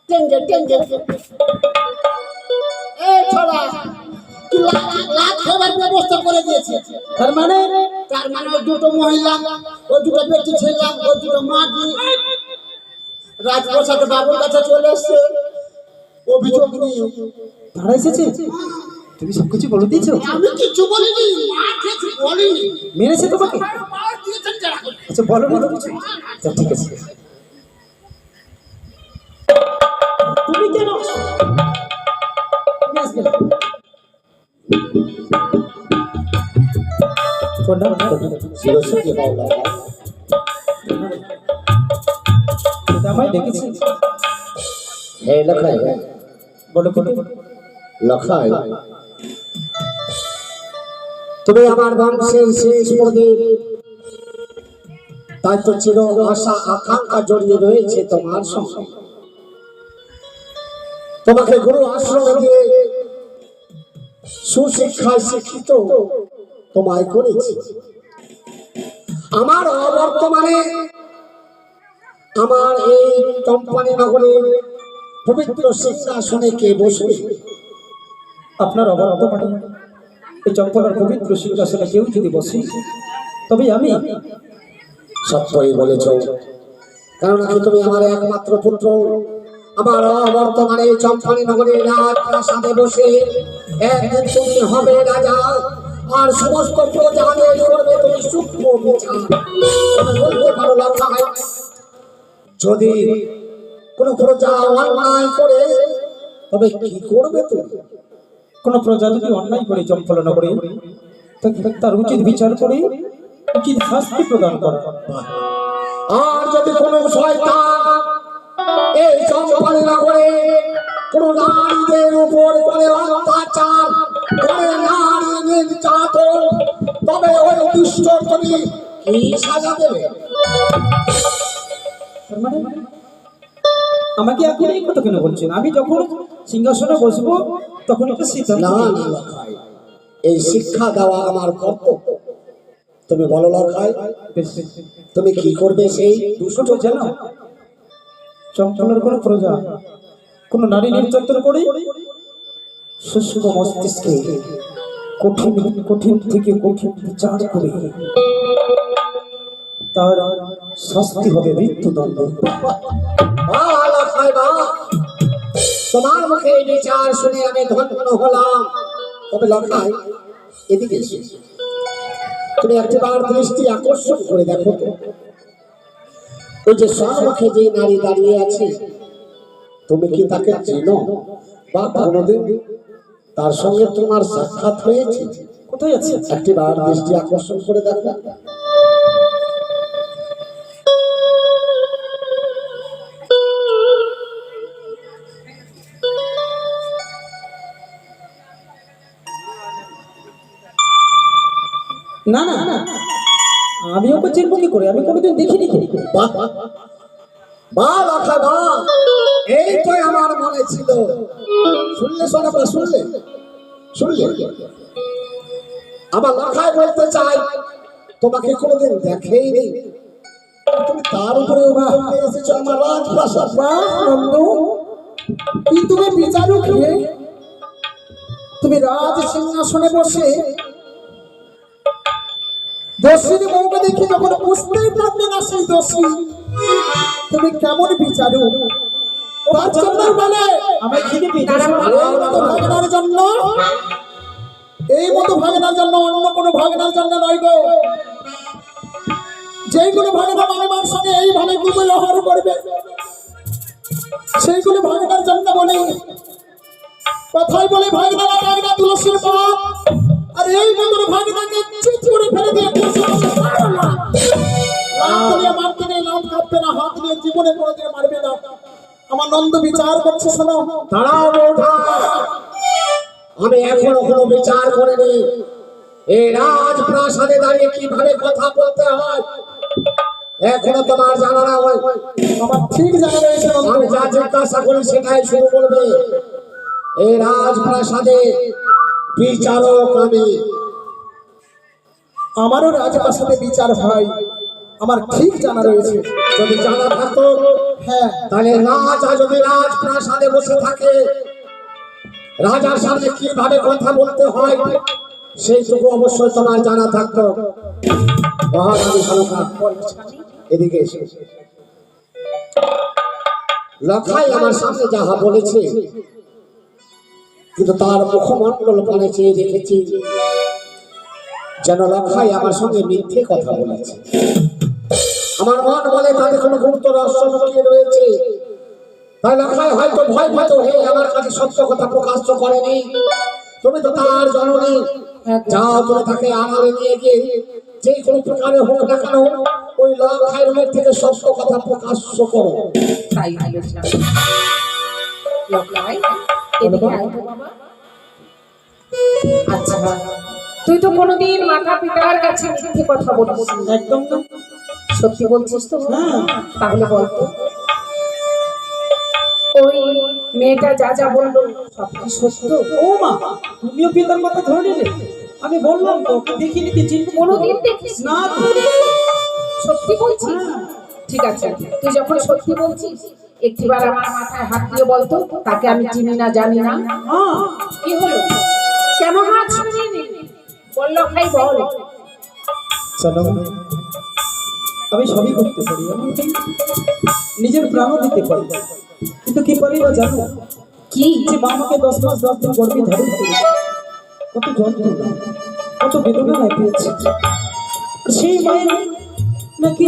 টেঙ্গে এই ছড়া কি লাখ খাবার ব্যবস্থা করে দিয়েছে। তার মানে ওই দুটো মহিলা, ওই দুটো ব্যক্তি ছেলে, ওই দুটো মাটি রাজপ্রাসাদে বাবুর কাছে চলে এসছে অভিযোগ নিয়ে। তারা এসেছে? তুমি সবকিছু বলে দিয়েছো? আমি কিছু বলিনি, মা কিছু বলিনি। মেরেছে তোমাকে? মার দিয়েছেন যারা। আচ্ছা বলো না কিছু। আচ্ছা ঠিক আছে। প্রণাম শিরোশিকে হও লখাই। আমায় ডেকেছি, হে লখাই, বলো বলো। লখাই, তুমি আমার বংশের শেষ প্রদীপ, তাই তো চির আশা আকাঙ্ক্ষা জড়িয়ে রয়েছে তোমার সঙ্গে। তোমাকে গুরু আশ্রমে দিয়ে সুশিক্ষায় শিক্ষিত তোমায় করেছি। আমার অবর্তমানে আমার এই কোম্পানি নগরের পবিত্র সিংহাসনে কে বসবে? আপনার অবর্তমানে এই চম্পলার পবিত্র সিংহাসনে কেউ যদি বসে, তবে আমি। সত্যই বলেছ, কারণ তুমি আমার একমাত্র পুত্র। আমার অবর্তমানে চম্পানি নগরের রাজপ্রাসাদে বসে একদিন তুমি হবে রাজা, আর সমস্ত প্রজাদের করবে তুমি সূক্ষ্ম বিচার। তুমি বলতে পারো লখাই, যদি কোন প্রজা অন্যায় করে তবে কি করবে তুমি? কোন প্রজা যদি অন্যায় করে চম্পলা নগরে, তার উচিত বিচার করে উচিত শাস্তি প্রদান করা। আর যদি কোনো শয়তান এই চম্পানি নগরে কোন নারীদের উপর করে অত্যাচার করে, নারী নির্যাতন, তবে ওই দুষ্ট তুমি কি সাজা দেবে? তার মানে আমাকে এখন এই কথা কেন বলছেন? আমি যখন সিংহাসনে বসবো তখন একটা সিদ্ধান্ত না নেব। না লখাই, এই শিক্ষা দেওয়া আমার কর্তব্য। তুমি বলো লখাই, তুমি কি করবে? সেই দুষ্ট যেন চম্পলার কোন প্রজা কোন নারী নির্যাতন করে শুষ্ক মস্তিষ্কে কঠিন কঠিন থেকে কঠিন বিচার করে তার শাস্তি হবে মৃত্যুদণ্ড। বাহ লখাই বাহ, তোমার মুখে এই বিচার শুনে আমি ধন্য হলাম। তবে লখাই, এদিকে এসো, তুমি একবার দৃষ্টি আকর্ষণ করে দেখো তো, ওই যে সম্মুখে যে নারী দাঁড়িয়ে আছে, তুমি কি তাকে চেনো বা কোনোদিন তার সঙ্গে তোমার সাক্ষাৎ হয়েছে? কোথায় আছে? একবার দৃষ্টি আকর্ষণ করে দেখো। না না না, আমি ওকে চিনব কি করে? আমি কোনোদিন দেখিনি তো। বাহ বাহ লখাই বাহ, এই তো আমার মনে ছিল। শুনলে শোনা, শুনলে শুনলে আমার লখাই বলতে চাই, তোমাকে কোনোদিন দেখেইনি, তুমি তার উপরে উঠে এসেছো আমার রাজপ্রাসাদ। বাহ নন্দ, কি তুমি বিচারক হে? তুমি রাজ সিংহাসনে বসে দোষীর বউকে দেখে যখন বুঝতেই পারলে না সেই দোষী, তুমি কেমন বিচারক? তার জন্য বলে আমায় খিদে পেয়েছে। এই মতো ভাগনার জন্য, এই মতো ভাগনার জন্য, অন্য কোনো ভাগনার জন্য নয় গো। যেইগুলো ভাগনা মানবার সঙ্গে এইভাবে ব্যবহার করবে, সেইগুলো ভাগনার জন্য বলি। কথাই বলে ভাগনা না ভাগনা তুলসীর পাত, আর এই মতো ভাগনাকে চিৎ করে ফেলে দিয়ে মারতে নেই, লাভ কাঁপবে না, হাত নিয়ে জীবনে কোনোদিন মারবে না। আমার নন্দ বিচার করছে, শোনো। দাঁড়াও বৌঠা, আমি এখনো কোনো বিচার করিনি। এই রাজপ্রাসাদে দাঁড়িয়ে কিভাবে কথা বলতে হয় এখনো তোমার জানা না হয়। আমার ঠিক জানা রয়েছে নন্দ। আমি যা জিজ্ঞাসা করি সেটাই শুরু করবে। এই রাজপ্রাসাদে বিচারক আমি। আমারও রাজপ্রাসাদে বিচার হয়, আমার ঠিক জানা রয়েছে। যদি জানা থাকতো, হ্যাঁ, তাহলে রাজা যদি রাজপ্রাসাদে বসে থাকে, রাজার সামনে কিভাবে কথা বলতে হয় সেইটুকু অবশ্যই তোমার জানা থাকতো। মহারানী সনকা, এদিকে এসে লখাই আমার সামনে যাহা বলেছে, কিন্তু তার মুখমণ্ডল পানে চেয়ে দেখেছি যেন লখাই আমার সঙ্গে মিথ্যে কথা বলেছে। আমার মন বলে তাতে কোনো গুপ্ত রহস্য লুকিয়ে রয়েছে। তাই লাখায় হয়তো ভয় ভীত হয়ে আমার কাছে সত্য কথা প্রকাশ করেনি। তুমি তো তার জননী, যাও তুমি তাকে আড়ালে নিয়ে গিয়ে যে কোনো প্রকারে হোক না কেন ওই লাখায়ের মুখ থেকে সত্য কথা প্রকাশ করো। তাই বলেছিলাম। লকাই, এদিকে আয় তো বাবা। আচ্ছা, তুই তো কোনোদিন মাতা পিতার কাছে মিথ্যে কথা বলিস না। একদম না। সত্যি বলছিস তো? হ্যাঁ। তাহলে বলতো ওই মেয়েটা যা যা বললো সব কি সত্য? ও মা, তুমিও পিতার কথা ধরে নিলে? আমি বললাম তো ওকে দেখিনি, তুই চিনবি কোনোদিন দেখিস না তো। সত্যি বলছিস? ঠিক আছে, তুই যখন সত্যি বলছিস একটিবার আমার মাথায় হাত দিয়ে বলতো, তাকে আমি চিনি না জানি না। হ্যাঁ। কি হলো? কেন হাত সরিয়ে নিলি? বললো ভাই বল। চলো, আমি সবই করতে পারি, এমনকি নিজের প্রাণও দিতে পারি, কিন্তু কি পারি বা জানো? কি? যে মা আমাকে 10 মাস 10 দিন গর্ভে ধারণ করেছে, কত যন্ত্রণা, কত বেদনা পেয়েছে। সেই মায়ের নাকি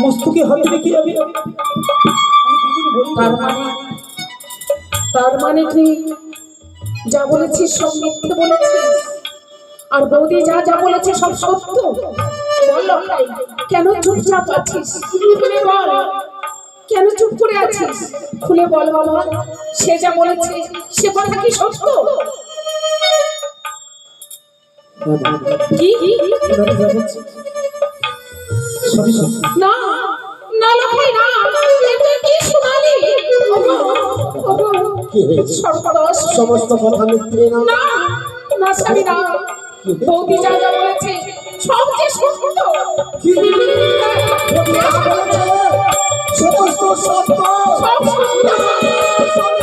মস্তকে হাত রেখে আমি কি করে বলি? তার মানে তুই যা বলেছিস সব মিথ্যে বলেছিস, আর বৌদি যা যা বলেছে সব সত্য? বল ভাই, কেন চুপচাপ আছিস? খুলে বল, কেন চুপ করে আছিস? খুলে বল বাবা, সে যা বলেছে সে কথা কি সত্য? কি? ওনারা যা বলছে সবই সত্য। না না লক্ষ্মী না, তুই কি শোনালি? ওগো, কি হয়েছে? সর্বনাশ। সমস্ত কথা মিথ্যে না? না না স্বামী না, বৌদি যা যা বলেছে সব যে সত্য। কি যা বলেছে সমস্ত সত্য? সব সত্য।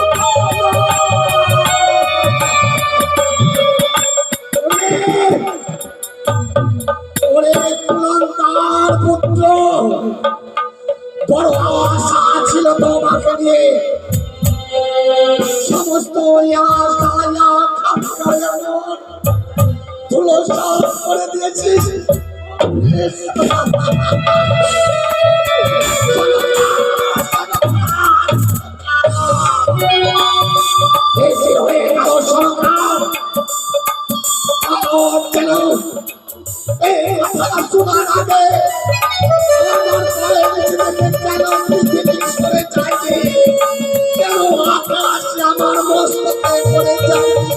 ওরে কুলাঙ্গার পুত্র, বড় আশা ছিল তোমাকে নিয়ে, সমস্ত ধুলোসাৎ করে দিয়েছিস। বেশি হয়ে গেল সরকার। কেন এই কথাটা শোনার আগে আমার ঘরে নিজেকে কেন পৃথিবী সরে যায়নি? কেন আকাশ আমার মস্তকে পড়ে যায়নি?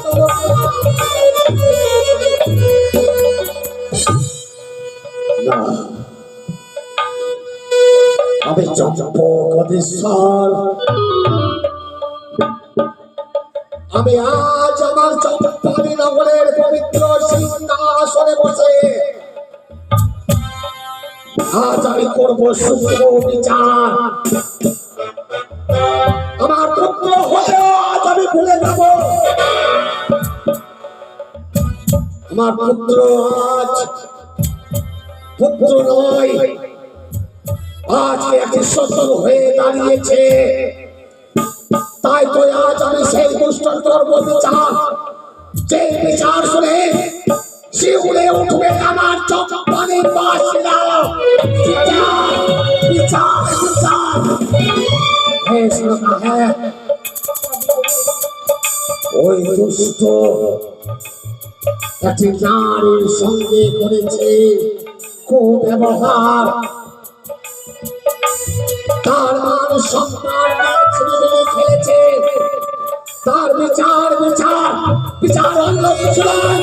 না, আমি চম্পকধীশ্বর, আমি আজ আমার চম্পালী নগরের পবিত্র সিংহাসনে বসে আজ আমি করব সূক্ষ্ম বিচার। আমার পুত্র হয়ে আজ আমি ভুলে যাব। আমার পুত্র আজ পুত্র নয়, আজ একটি শত্রু হয়ে দাঁড়িয়েছে। তাই তো আজ আমি সেই দুষ্টর করব বিচার, যে বিচার শুনে শিউরে উঠবে আমার চম্পালীর বাসিন্দা। বিচার বিচার বিচার। হ্যাঁ শোনা, হ্যাঁ, ওই দুষ্ট একটি নারীর সঙ্গে করেছে কুব্যবহার, তার মান সম্মান ছিনিয়ে খেলেছে। তার বিচার বিচার বিচার অন্য কিছু নয়।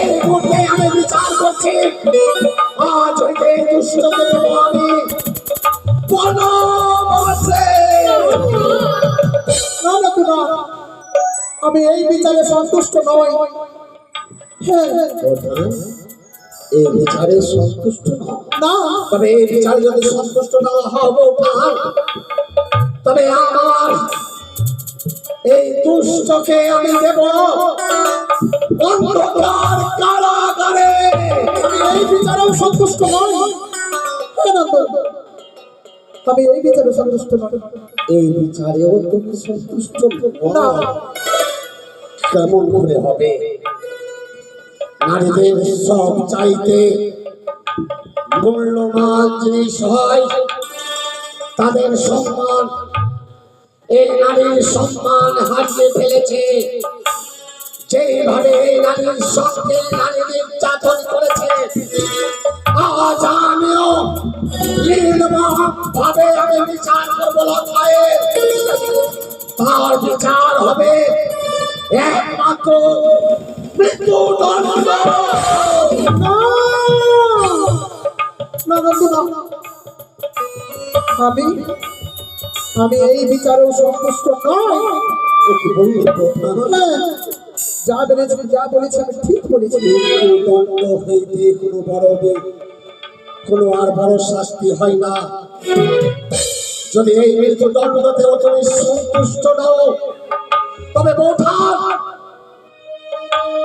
এই মুহূর্তে আমি বিচার করছি, আজ হইতে দুষ্টকে দেব আমি বনবাসে। না না তো না, আমি এই বিচারে সন্তুষ্ট নই। হ্যাঁ, এই বিচারে সন্তুষ্ট না, তবে এই বিচারে যদি সন্তুষ্ট না হব, তবে আমার এই দুষ্টকে আমি দেব অন্ধকার কারাগারে। আমি এই বিচারেও সন্তুষ্ট নই। হ্যাঁ নন্দ, আমি এই বিচারে সন্তুষ্ট নই। এই বিচারেও তুমি সন্তুষ্ট না, কেমন করে হবে? নারীদের সব চাইতে মূল্যবান জিনিস হয় তাদের সম্মান, এই নারীর সম্মান হারিয়ে ফেলেছে, যেভাবে এই নারীর সঙ্গে নারী নির্যাতন করেছে, আজ আমিও নির্মমভাবে আমি বিচার করবো লঙ্কায়ের। তার বিচার হবে একমাত্র মৃত্যুদণ্ড। না বন্ধু না, আমি আমি এই বিচারেও সন্তুষ্ট নই। হ্যাঁ, যা বলেছি আমি ঠিক বলেছি। দণ্ড হইতে কোনো আর বড় শাস্তি হয় না। যদি এই মৃত্যুদণ্ডতেও তুমি সন্তুষ্ট নও, তবে বৌঠান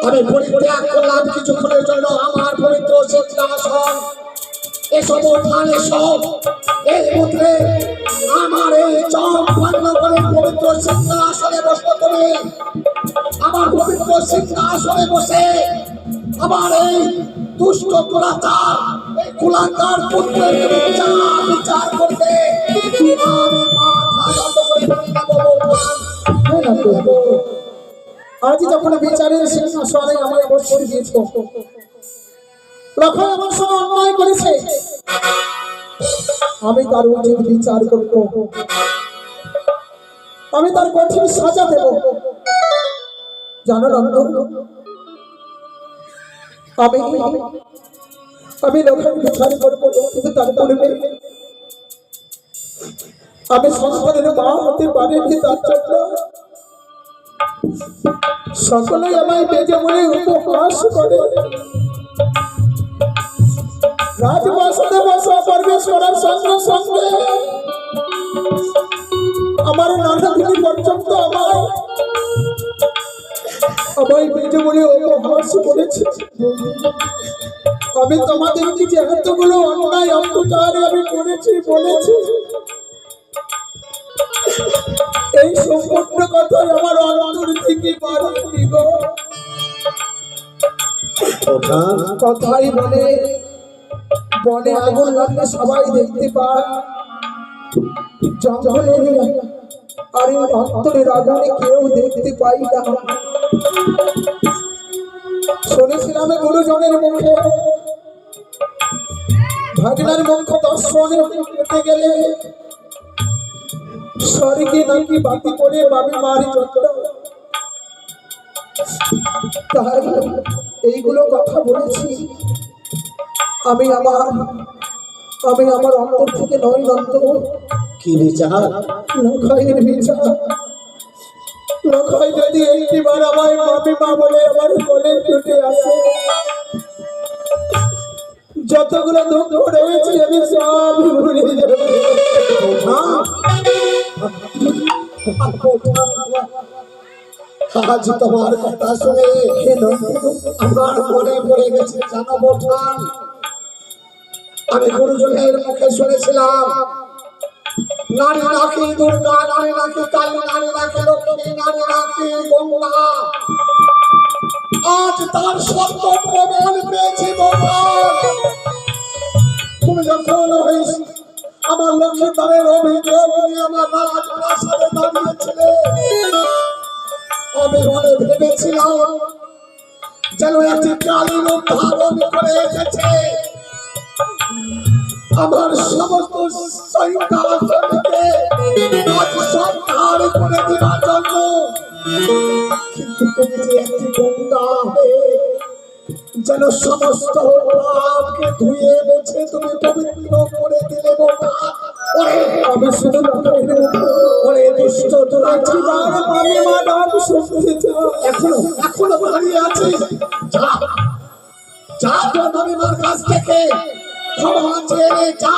আমি পরিত্যাগ করলাম কিছুক্ষণের জন্য আমার পবিত্র সিংহাসন। এসব বৌঠান এসব, এই মুহূর্তে আমার এই চম্পন্ন করে পবিত্র সিংহাসনে বসো তুমি। আমার পবিত্র সিংহাসনে বসে আমার এই দুষ্ট দুরাচার, এই কুলাঙ্গার পুত্রের বিচার করবে। আমি মাথা নত করে নেব বৌঠান। আজ যখন বিচারের সিংহাসনে আমায় বসিয়ে দিয়েছ, লক্ষ্য আমার সঙ্গে অন্যায় করেছে, আমি তার উচিত বিচার করব, আমি তার কঠিন সাজা দেব। জানো নন্দ, আমি লোকের বিচার করবো, কিন্তু তার পূর্বে আমি সন্তানের মা হতে পারিনি। তার জন্য সকলেই আমায় বেজে বলে উপহাস করে। রাজপ্রাসাদে বসা প্রবেশ করার সঙ্গে সঙ্গে আমার নানাদিনী পর্যন্ত আমায় বেজে বলে উপহাস করেছে। আমি তোমাদেরকে যে এতগুলো অন্যায় অত্যাচার আমি করেছি বলেছি, এই সম্পূর্ণ কথাই আমার অন্তর থেকে বাড়ি গো। কথাই বলে বনে আগুন লাগলে সবাই দেখতে পায়, জঙ্গলে আর এই অন্তরের আগুনে কেউ দেখতে পাই না। শুনেছিলাম গুরুজনের মুখে, ভাগনার মুখ দর্শনে পেতে গেলে স্বর্গে নাকি বাতি করে বাবি মারি যন্ত্র। তাই এইগুলো কথা বলেছি। আমি আমার অন্তর থেকে নয় নন্দ। কি বিচার? লখাইয়ের বিচার। লখাই যদি একটিবার আমায় বাবি মা বলে আমার কোলে ছুটে আসে, যতগুলো দুঃখ রয়েছে আমি সব ভুলে যাব। আজ তোমার কথা শুনে আমার মনে পড়ে গেছে, জানো বৌঠান, আমি গুরুজনের মুখে শুনেছিলাম নারী নাকি দুর্গা, নারী নাকি কালী, নারী নাকি লক্ষ্মী, নারী নাকি গঙ্গা। আজ তার সত্য প্রমাণ পেয়েছি বৌঠান। তুমি যখন আমার লক্ষ্মীদারের অভিযোগ নিয়ে আমার রাজপ্রাসাদে দাঁড়িয়েছিলে, আমি মনে ভেবেছিলাম যেন একটি কালী রূপ ধারণ করে এসেছে আমার সমস্ত সিংহাসনকে সংহার করে দেওয়ার জন্য। কিন্তু তুমি যে একটি গঙ্গা হয়ে যেন সমস্ত পাপকে ধুয়ে মুছে তুমি পবিত্র করে দিলে বৌঠান। আমি শুধু ওরে দুষ্ট দুরাচার, আমি মা ডাক শুনতে চাই। এখনো দাঁড়িয়ে আছিস? যা যা, তোর মামিমার কাছ থেকে ক্ষমা চেয়ে নে, যা।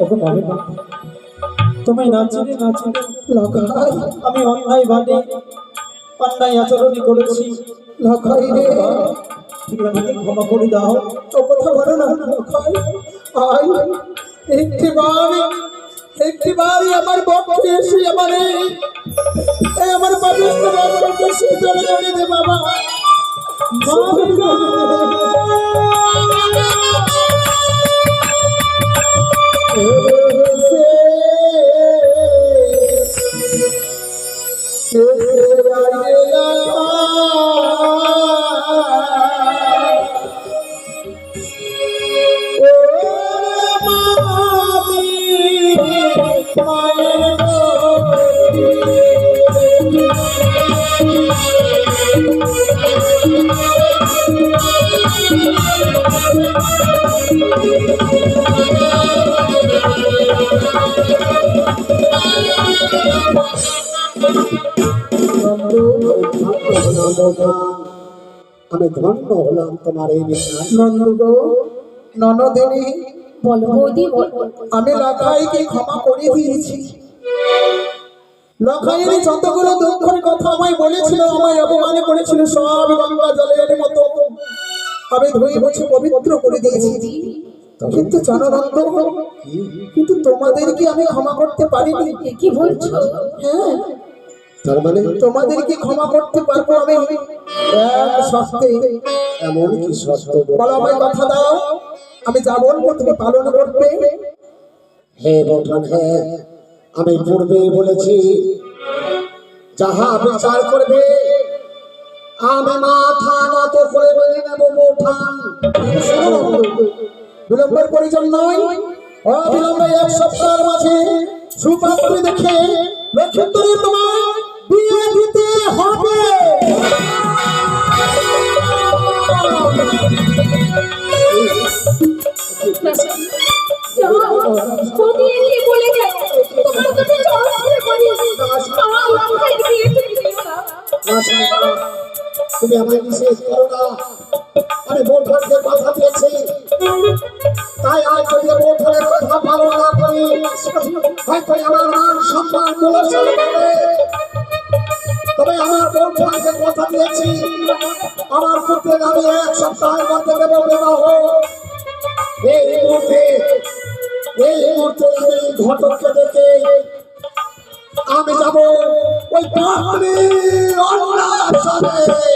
ওকে ভাবে না, তুমি নাচিলে লখাই আমি অন্যায় ভাবে অন্যায় আচরণ করেছি। লখাই রে, তুমি আমাকে ক্ষমা করে দাও। তো কথা বলো না লখাই। আই একটিবারই আমার পক্ষে এসে আমার পাপিষ্ঠ রক্তকে শীতল করে দে বাবা। মায়ের আমি ধন্য হলাম তোমার এই বিশ্বাস। নন্দ গো, ননদিনী, বলো বৌদি বলো। আমি লখাইকে ক্ষমা করে দিয়েছি। লখাইয়ের যতগুলো দুঃখের কথা আমায় বলেছিল, আমায় অপমান করেছিল, সব গঙ্গা জলের মতো আমি ধুয়ে মুছে পবিত্র করে দিয়েছি। কিন্তু জানো নন্দ, কিন্তু তোমাদেরকে আমি ক্ষমা করতে পারিনি। কি বলছো? হ্যাঁ, তার মানে তোমাদেরকে ক্ষমা করতে পারবো আমি এক শর্তে। এমন কি শর্ত? বলো, আমায় কথা দাও, আমি যা বলবো তুমি পালন করবে। হে বৌঠান, হ্যাঁ, আমি পূর্বেই বলেছি যাহা বিচার করবে আমি মাথা নত করে মেনে নেব বৌঠান। বিলম্বের প্রয়োজন নয়, অবিলম্বে এক সপ্তাহের মাঝে সুপাত্রী দেখে নক্ষত্রের তোমার বিয়ে দিতে হবে। বৌদি কি বলে গেল? তোমার দুটো চরণ ধরে বলি, আমার লঙ্কায় বিয়ে তুমি দিও না। না শোনা, তুমি আমায় নিষেধ করো না। আমি বৌঠানকে কথা দিয়েছি, তাই আজ যদি বৌঠানের কথা পালন না করি হয়তো আমার মান সম্মান গোলমাল হবে। তবে আমার বৌঠানকে কথা দিয়েছি, আমার পুত্রের আমি এক সপ্তাহের মধ্যে দেব বিবাহ। এই মুহূর্তে আমি ঘটককে দেখে আমি যাব ওই পাহাড়ে অন্যায়